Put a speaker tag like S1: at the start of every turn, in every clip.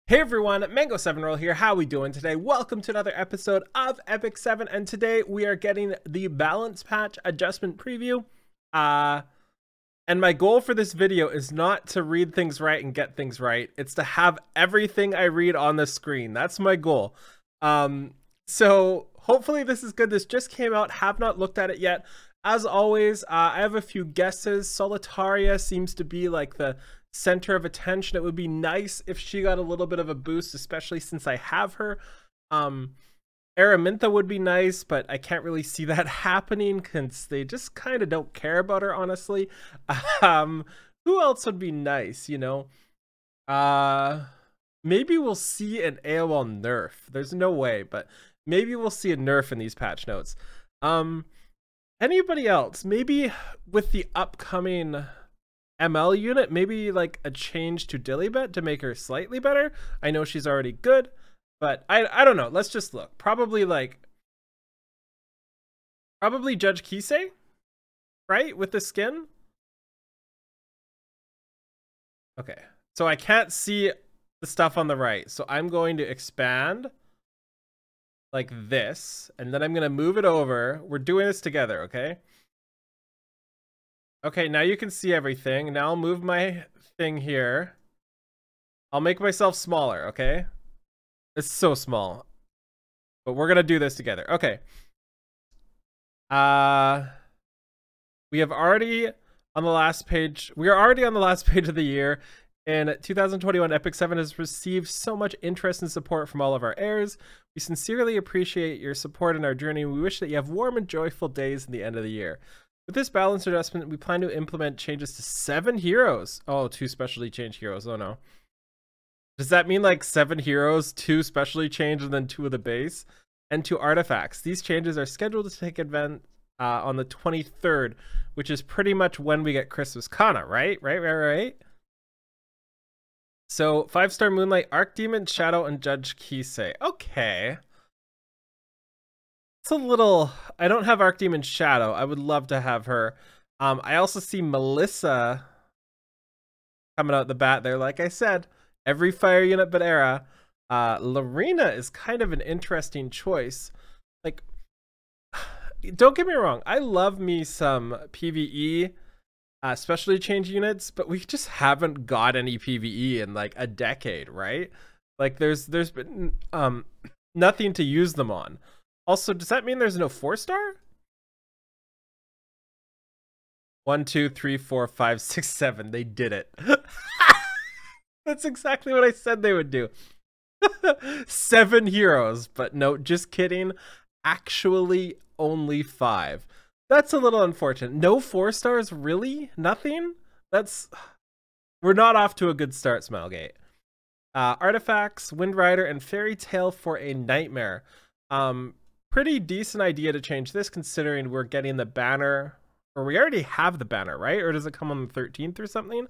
S1: Hey everyone, Mango7Roll here. How we doing today? Welcome to another episode of Epic 7, and today we are getting the balance patch adjustment preview. And my goal for this video is not to read things right and get things right. It's to have everything I read on the screen. That's my goal. So hopefully this is good. This just came out. Have not looked at it yet. As always, I have a few guesses. Solitaria seems to be like the center of attention. It would be nice if she got a little bit of a boost, especially since I have her. Araminta would be nice, but I can't really see that happening because they just kind of don't care about her, honestly. Who else would be nice, you know? Maybe we'll see an AOL nerf. There's no way, but maybe we'll see a nerf in these patch notes. Anybody else? Maybe with the upcoming ML unit, maybe like a change to Dilibet to make her slightly better. I know she's already good, but I don't know. Let's just look. Probably Judge KISE, right? With the skin. Okay, so I can't see the stuff on the right, so I'm going to expand like this, and then I'm gonna move it over. We're doing this together, okay? Okay, now you can see everything. Now I'll move my thing here. I'll make myself smaller, okay? It's so small. But we're gonna do this together. Okay. We have already on the last page. We are already on the last page of the year. In 2021, Epic 7 has received so much interest and support from all of our heirs. We sincerely appreciate your support in our journey. We wish that you have warm and joyful days in the end of the year. With this balance adjustment, we plan to implement changes to 7 heroes. Oh, 2 specially changed heroes. Oh no. Does that mean like 7 heroes, 2 specially changed, and then 2 of the base? And 2 artifacts. These changes are scheduled to take event on the 23rd, which is pretty much when we get Christmas Kana, right? Right. So 5-star Moonlight, Archdemon, Shadow, and Judge KISE. Okay. It's a little... I don't have Archdemon Shadow. I would love to have her. I also see Melissa coming out the bat there. Like I said, every fire unit but Era. Chlorina is kind of an interesting choice. Like, don't get me wrong. I love me some PvE specially changed units, but we just haven't got any PvE in like a decade, right? Like there's been nothing to use them on. Also, does that mean there's no 4-star? 1, 2, 3, 4, 5, 6, 7. They did it. That's exactly what I said they would do. 7 heroes, but no, just kidding. Actually, only 5. That's a little unfortunate. No 4-stars, really? Nothing? We're not off to a good start, Smilegate. Artifacts, Wind Rider, and Fairy Tale for a Nightmare. Pretty decent idea to change this, considering we're getting the banner, or we already have the banner, right? Or does it come on the 13th or something?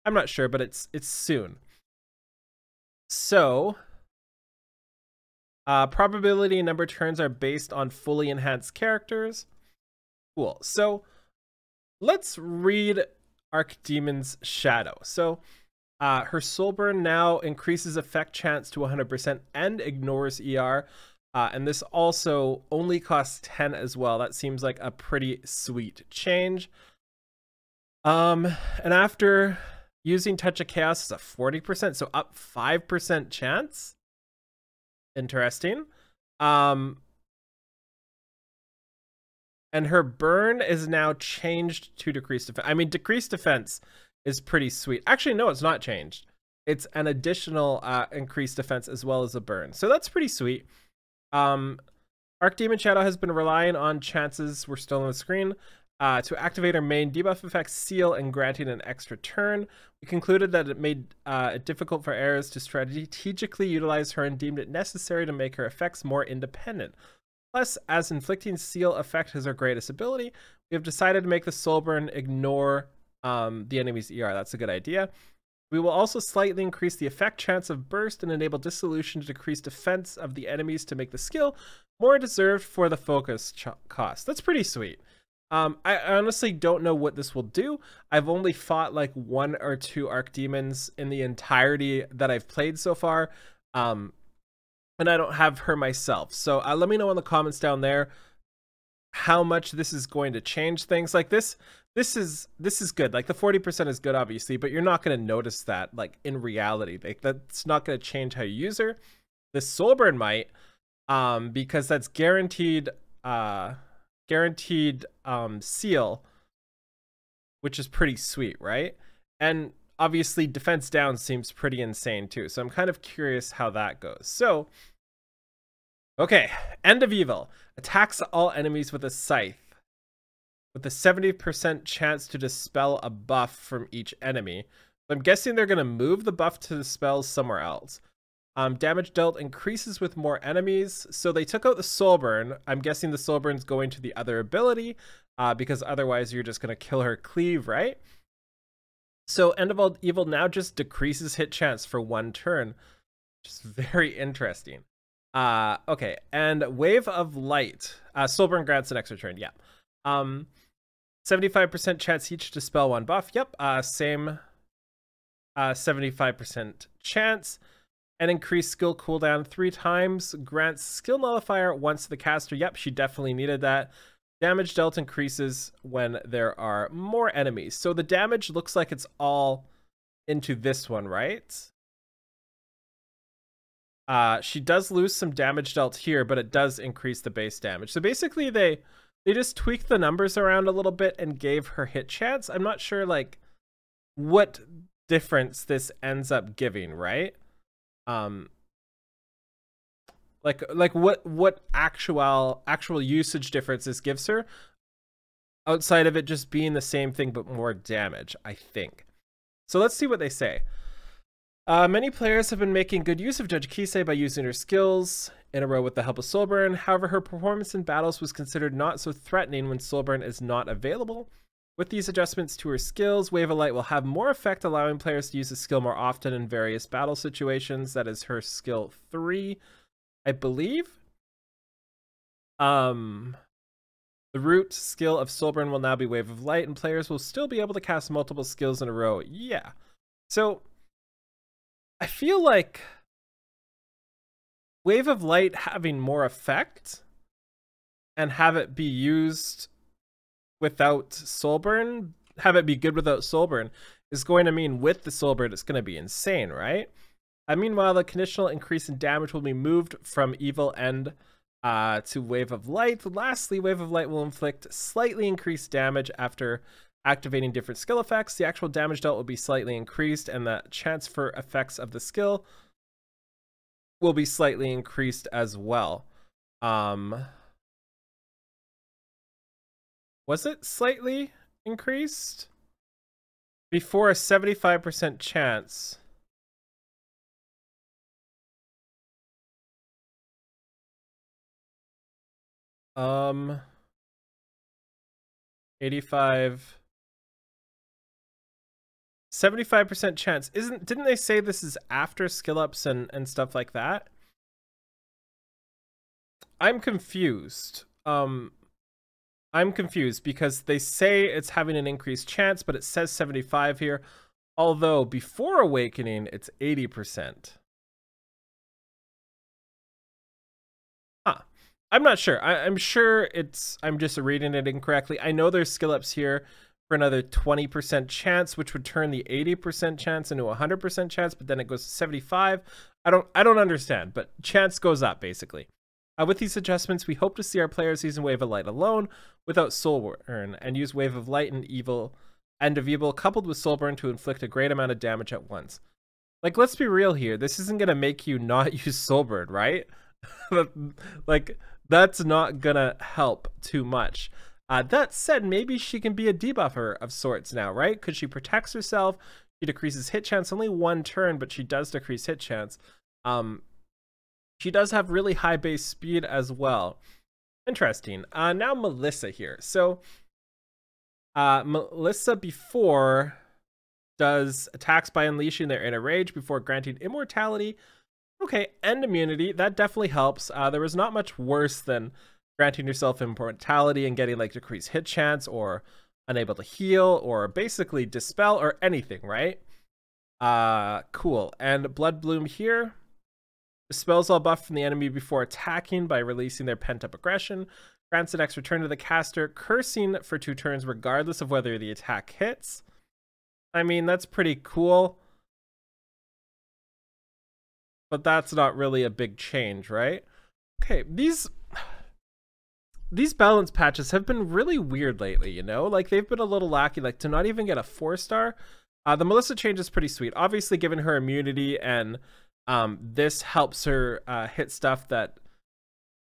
S1: I'm not sure, but it's soon. So, probability and number turns are based on fully enhanced characters. Cool. So let's read Archdemon's Shadow. So her soul burn now increases effect chance to 100% and ignores ER. And this also only costs 10 as well. That seems like a pretty sweet change. And after using Touch of Chaos, it's a 40%, so up 5% chance. Interesting. And her burn is now changed to decreased defense. I mean, decreased defense is pretty sweet. Actually, no, it's not changed. It's an additional increased defense as well as a burn. So that's pretty sweet. Archdemon Shadow has been relying on chances, we're still on the screen, to activate her main debuff effect seal and granting an extra turn. We concluded that it made it difficult for heirs to strategically utilize her and deemed it necessary to make her effects more independent. Plus, as inflicting seal effect has her greatest ability, we have decided to make the soul burn ignore the enemy's ER. That's a good idea. We will also slightly increase the effect chance of burst and enable dissolution to decrease defense of the enemies to make the skill more deserved for the focus cost. That's pretty sweet. I honestly don't know what this will do. I've only fought like 1 or 2 archdemons in the entirety that I've played so far. And I don't have her myself. So let me know in the comments down there how much this is going to change things. Like this is good. Like the 40% is good, obviously, but you're not going to notice that like in reality. Like that's not going to change how you use her. The Soulburn might, because that's guaranteed seal, which is pretty sweet, right? And obviously defense down seems pretty insane too, so I'm kind of curious how that goes. So okay, End of Evil attacks all enemies with a scythe with a 70% chance to dispel a buff from each enemy. I'm guessing they're going to move the buff to the spells somewhere else. Damage dealt increases with more enemies. So they took out the Soulburn. I'm guessing the Soulburn's going to the other ability, because otherwise you're just going to kill her cleave, right? So End of Evil now just decreases hit chance for 1 turn, which is very interesting. Okay, and Wave of Light. Soulburn grants an extra turn, yeah. 75% chance each to dispel 1 buff. Yep, same 75% chance. And increase skill cooldown 3 times. Grants skill nullifier once to the caster. Yep, she definitely needed that. Damage dealt increases when there are more enemies. So the damage looks like it's all into this one, right? She does lose some damage dealt here, but it does increase the base damage. So basically they just tweaked the numbers around a little bit and gave her hit chance. I'm not sure like what difference this ends up giving, right? Like what actual usage difference this gives her outside of it just being the same thing but more damage, I think. So let's see what they say. Many players have been making good use of Judge KISE by using her skills in a row with the help of Soulburn. However, her performance in battles was considered not so threatening when Soulburn is not available. With these adjustments to her skills, Wave of Light will have more effect, allowing players to use the skill more often in various battle situations. That is her skill 3, I believe. The root skill of Soulburn will now be Wave of Light, and players will still be able to cast multiple skills in a row. Yeah. So I feel like Wave of Light having more effect and have it be used without Soulburn, have it be good without Soulburn, is going to mean with the Soulburn it's going to be insane, right? Meanwhile, the conditional increase in damage will be moved from Evil End to Wave of Light. Lastly, Wave of Light will inflict slightly increased damage after activating different skill effects. The actual damage dealt will be slightly increased, and the chance for effects of the skill will be slightly increased as well. Was it slightly increased? Before a 75% chance. Um, 85. 75% chance. Didn't they say this is after skill ups and stuff like that? I'm confused. I'm confused because they say it's having an increased chance, but it says 75 here. Although before awakening, it's 80%. Huh. I'm not sure. I'm sure I'm just reading it incorrectly. I know there's skill ups here for another 20% chance, which would turn the 80% chance into a 100% chance, but then it goes to 75. I don't understand, but chance goes up basically. With these adjustments, we hope to see our players using Wave of Light alone without Soulburn, and use Wave of Light and End of Evil coupled with Soulburn to inflict a great amount of damage at once. Like, let's be real here. This isn't going to make you not use Soulburn, right? Like, that's not going to help too much. That said, maybe she can be a debuffer of sorts now, right? Because she protects herself. She decreases hit chance only 1 turn, but she does decrease hit chance. She does have really high base speed as well. Interesting. Now Melissa here. So Melissa before does attacks by unleashing their inner rage before granting immortality. Okay, and immunity. That definitely helps. There was not much worse than granting yourself immortality and getting like decreased hit chance or unable to heal or basically dispel or anything, right? Cool. And Blood Bloom here dispels all buff from the enemy before attacking by releasing their pent-up aggression. Grants an extra turn to the caster, cursing for 2 turns regardless of whether the attack hits. I mean, that's pretty cool. But that's not really a big change, right? Okay, these balance patches have been really weird lately, you know? Like, they've been a little lackey, like, to not even get a 4-star. The Melissa change is pretty sweet. Obviously, given her immunity, and this helps her hit stuff that...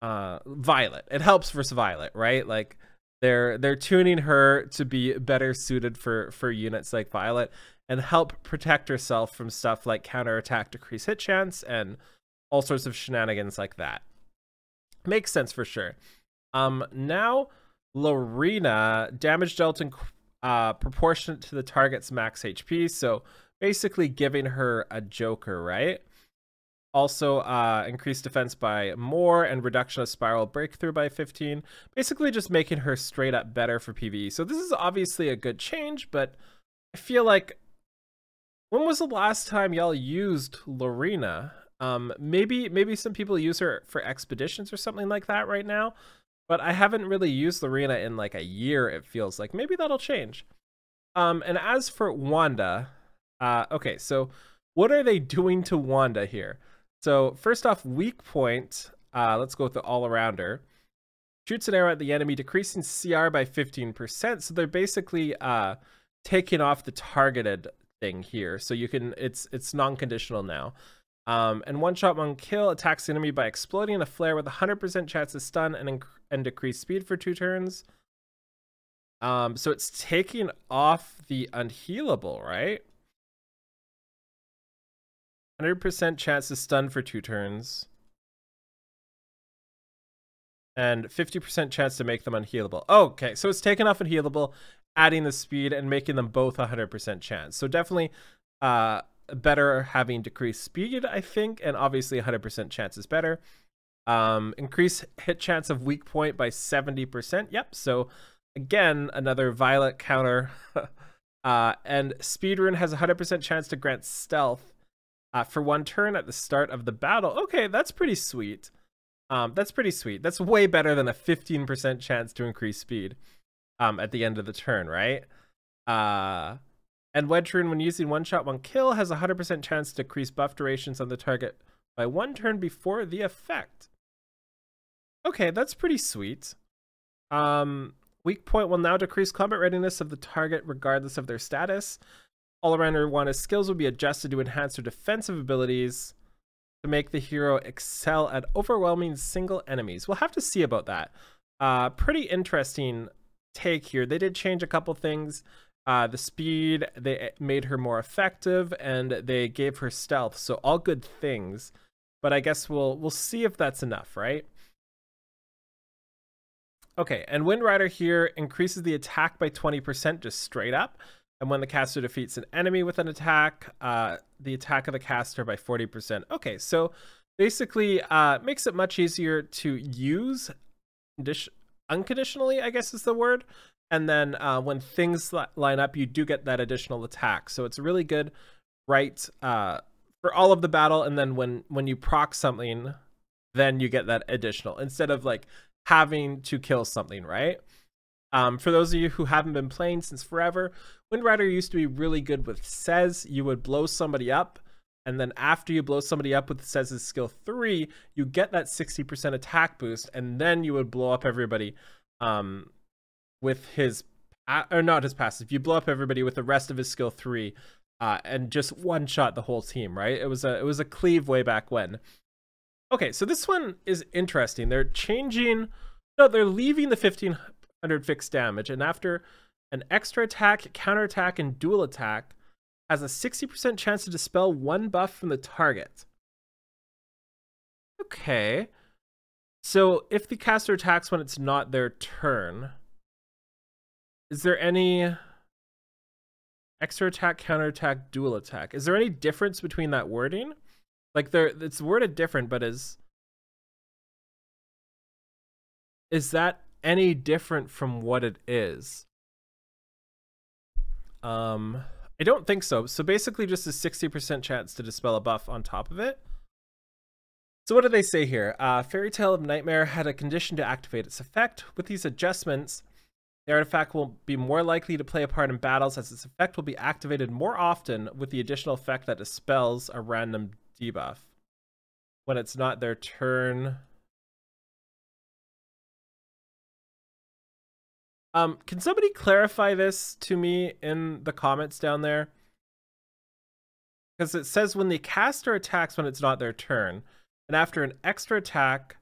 S1: Violet. It helps versus Violet, right? Like, they're tuning her to be better suited for units like Violet and help protect herself from stuff like counterattack, decrease hit chance, and all sorts of shenanigans like that. Makes sense for sure. Now, Chlorina, damage dealt in proportionate to the target's max HP, so basically giving her a Joker, right? Also, increased defense by more and reduction of spiral breakthrough by 15. Basically just making her straight up better for PvE. So this is obviously a good change, but I feel like, when was the last time y'all used Chlorina? Maybe some people use her for expeditions or something like that right now, but I haven't really used Chlorina in like a year, it feels like. Maybe that'll change. And as for Wanda, okay, so what are they doing to Wanda here? So first off, weak point, let's go with the all-arounder. Shoots an arrow at the enemy, decreasing CR by 15%. So they're basically taking off the targeted thing here. So you can, it's non-conditional now. And one shot, one kill, attacks the enemy by exploding a flare with a 100% chance to stun and decrease speed for 2 turns. So it's taking off the unhealable, right? 100% chance to stun for 2 turns. And 50% chance to make them unhealable. Okay, so it's taking off unhealable, adding the speed, and making them both 100% chance. So definitely better having decreased speed, I think, and obviously 100% chance is better. Increase hit chance of weak point by 70%. Yep, so again, another Violet counter. And speed rune has a 100% chance to grant stealth for 1 turn at the start of the battle. Okay, that's pretty sweet. That's pretty sweet. That's way better than a 15% chance to increase speed at the end of the turn, right? And Wedge Rune, when using one shot, one kill, has a 100% chance to decrease buff durations on the target by 1 turn before the effect. Okay, that's pretty sweet. Weak point will now decrease combat readiness of the target regardless of their status. All-arounder Wanda's skills will be adjusted to enhance her defensive abilities to make the hero excel at overwhelming single enemies. We'll have to see about that. Pretty interesting take here. They did change a couple things. The speed, they made her more effective, and they gave her stealth. So all good things. But I guess we'll see if that's enough, right? Okay, and Wind Rider here increases the attack by 20% just straight up. And when the caster defeats an enemy with an attack, the attack of the caster by 40%. Okay, so basically makes it much easier to use unconditionally, I guess is the word. And then when things line up, you do get that additional attack. So it's really good, right, for all of the battle. And then when you proc something, then you get that additional, instead of like having to kill something, right? For those of you who haven't been playing since forever, Wind Rider used to be really good with Sez. You would blow somebody up, and then after you blow somebody up with Sez's skill 3, you get that 60% attack boost, and then you would blow up everybody with his, or not his passive, you blow up everybody with the rest of his skill 3 and just one-shot the whole team, right? It was a cleave way back when. Okay, so this one is interesting. They're changing, no, they're leaving the 1500 fixed damage, and after an extra attack, counterattack, and dual attack, has a 60% chance to dispel 1 buff from the target. Okay. So if the caster attacks when it's not their turn, is there any extra attack, counterattack, dual attack? Is there any difference between that wording? Like it's worded different, but is... is that any different from what it is? I don't think so. So basically just a 60% chance to dispel a buff on top of it. So what do they say here? Fairy Tale of Nightmare had a condition to activate its effect. With these adjustments, the artifact will be more likely to play a part in battles, as its effect will be activated more often with the additional effect that dispels a random debuff when it's not their turn. Can somebody clarify this to me in the comments down there? Because it says when the caster attacks when it's not their turn, and after an extra attack,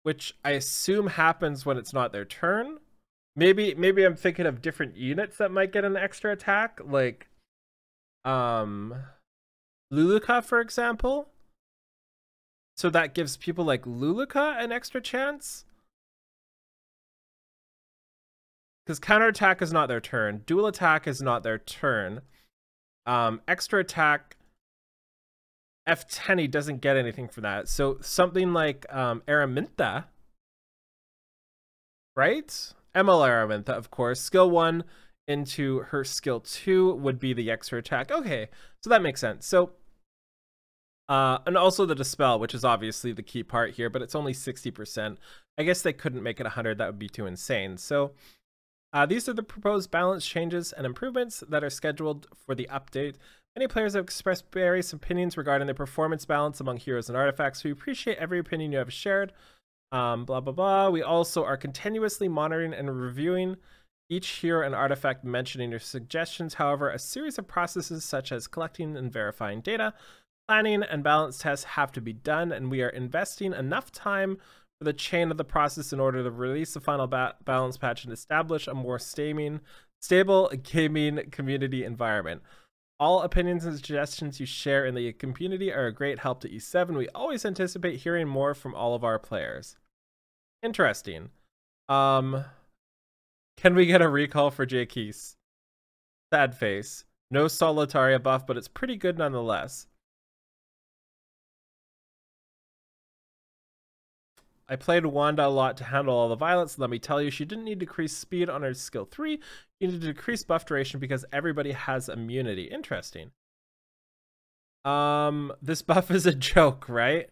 S1: which I assume happens when it's not their turn. Maybe I'm thinking of different units that might get an extra attack, like Luluka, for example. So that gives people like Luluka an extra chance. Because counterattack is not their turn. Dual attack is not their turn. Extra attack, F10 doesn't get anything for that. So something like Araminta, right? ML Araminta, of course. Skill 1 into her skill 2 would be the extra attack. Okay, so that makes sense. So, and also the Dispel, which is obviously the key part here, but it's only 60%. I guess they couldn't make it 100. That would be too insane. So these are the proposed balance changes and improvements that are scheduled for the update. Many players have expressed various opinions regarding the performance balance among heroes and artifacts. We appreciate every opinion you have shared. Blah, blah, blah. We also are continuously monitoring and reviewing each hero and artifact, mentioning your suggestions. However, a series of processes such as collecting and verifying data, planning, and balance tests have to be done, and we are investing enough time for the chain of the process in order to release the final balance patch and establish a more stable gaming community environment. All opinions and suggestions you share in the community are a great help to E7. We always anticipate hearing more from all of our players. Interesting. Can we get a recall for KISE? Sad face. No Solitaria buff, but it's pretty good nonetheless. I played Wanda a lot to handle all the violence. Let me tell you, she didn't need to decrease speed on her skill 3. You need to decrease buff duration because everybody has immunity. Interesting. This buff is a joke, right?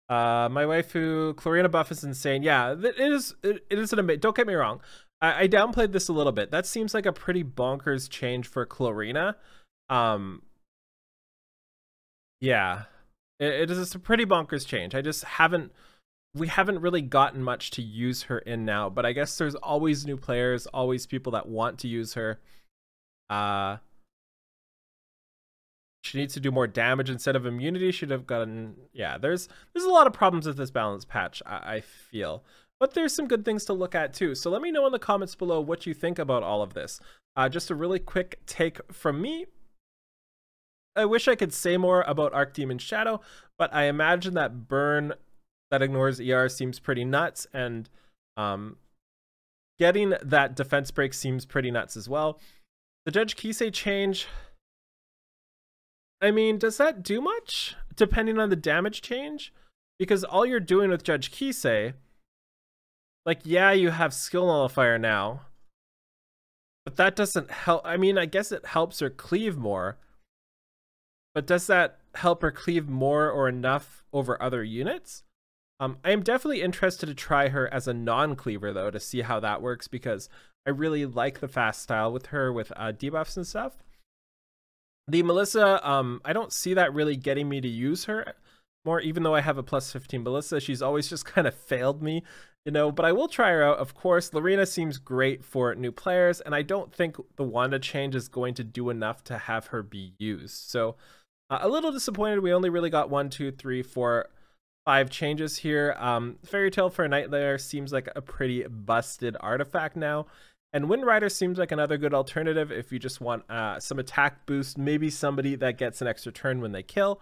S1: My waifu Chlorina buff is insane. Yeah, it is an amazing. Don't get me wrong. I downplayed this a little bit. That seems like a pretty bonkers change for Chlorina. Yeah, it is a pretty bonkers change. We haven't really gotten much to use her in now, but I guess there's always new players, always people that want to use her. She needs to do more damage instead of immunity. Should have gotten, yeah, there's a lot of problems with this balance patch, I feel. But there's some good things to look at too. So let me know in the comments below what you think about all of this. Just a really quick take from me. I wish I could say more about Archdemon Shadow, but I imagine that burn that ignores ER seems pretty nuts, and getting that defense break seems pretty nuts as well. The Judge KISE change, I mean, does that do much depending on the damage change? Because all you're doing with Judge KISE, like, yeah, you have skill nullifier now, but that doesn't help. I mean, I guess it helps her cleave more, but does that help her cleave more or enough over other units? I am definitely interested to try her as a non-cleaver, though, to see how that works, because I really like the fast style with her with debuffs and stuff. The Melissa, I don't see that really getting me to use her more, even though I have a plus 15 Melissa. She's always just kind of failed me, you know, but I will try her out, of course. Chlorina seems great for new players, and I don't think the Wanda change is going to do enough to have her be used. So a little disappointed. We only really got 1, 2, 3, 4, 5 changes here. Fairy Tale for a Nightmare seems like a pretty busted artifact now. And Wind Rider seems like another good alternative if you just want some attack boost, maybe somebody that gets an extra turn when they kill.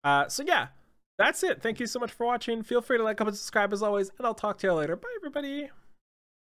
S1: So yeah, that's it. Thank you so much for watching. Feel free to like, comment, subscribe as always, and I'll talk to you later. Bye, everybody.